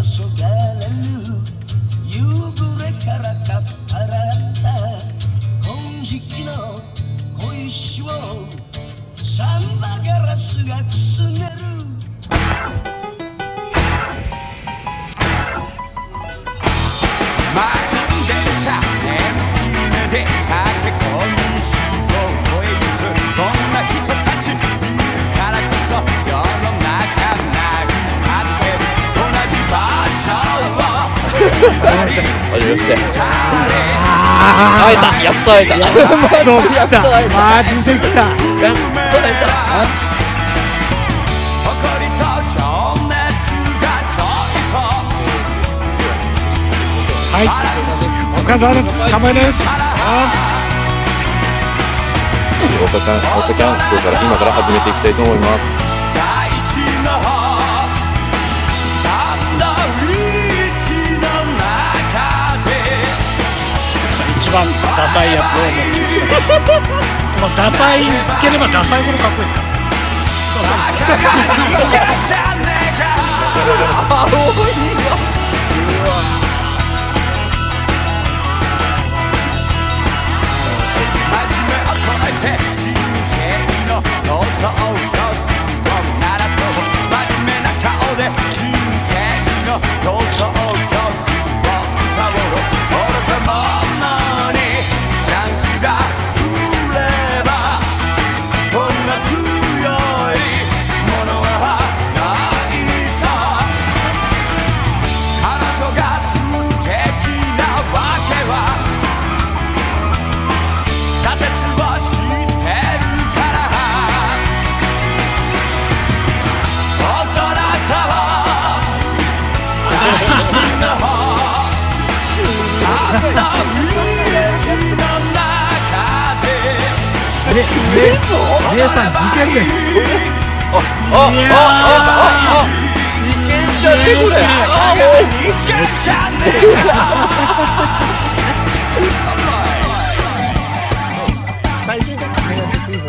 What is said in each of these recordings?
れる夕暮れからかっぱらった金色の小石をサンバガラスがくすねる満員電車眠い目で駆け込み死を越えゆくそんな人たちいるからこそ世の中なり合ってる同じ場所を会えた、やっと会えた。やったマジで来た。誇りと情熱がちょいとはい、お疲れ様です。かまいです。おちゃん、今から始めていきたいと思います。大地のサンドイッチの中で一番ダサいやつを持ってきた。このダサいければダサいほどかっこいいですから。青いよ。人生の放送局を鳴らそう真面目な顔で人生の放送局を歌おう愚か者にチャンスが来ればこんな強いものはないさ彼女が素敵なわけは挫折をしてるから大人と大事な方あんな道の中で姉さん事件です。いけんじゃねこれ。いけんじゃね最終的にメガネ注意報。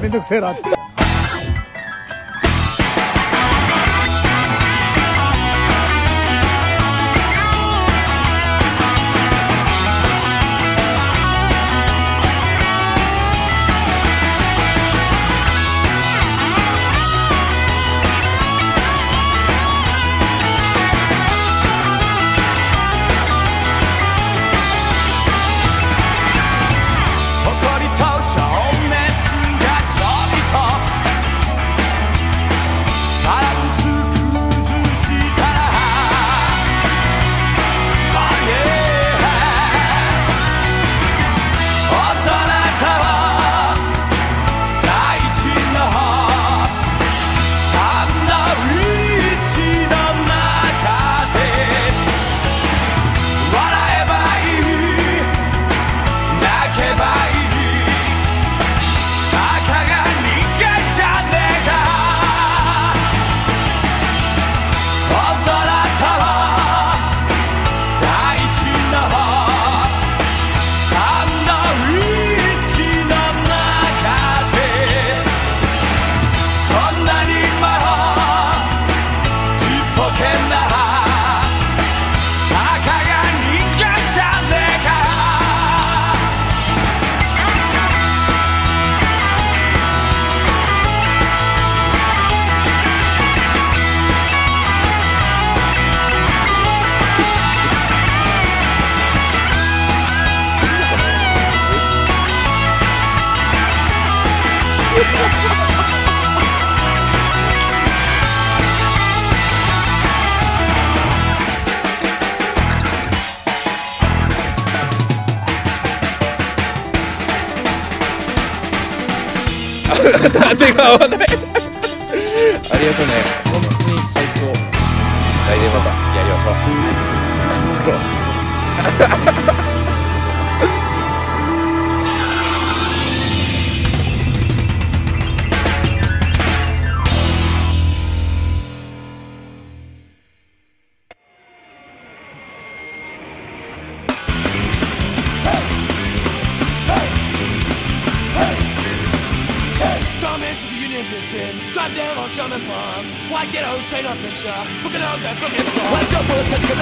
めんどくせえなって。誇りと情熱がちょいとバランス崩したらOh yeah 大人と大地のサンドイッチの中で笑えばいい泣けばいいたかが人間じゃねえか大空と大地のサンドイッチの中でこんなにもちっぽけなたかが人間じゃねえか手が合わない。ありがとうね。本当に最高。来年またやりましょう。interested. Drive down on German bombs. White ghettos paint a picture. Booking out that booking bombs. One shot bullets, 'cause you can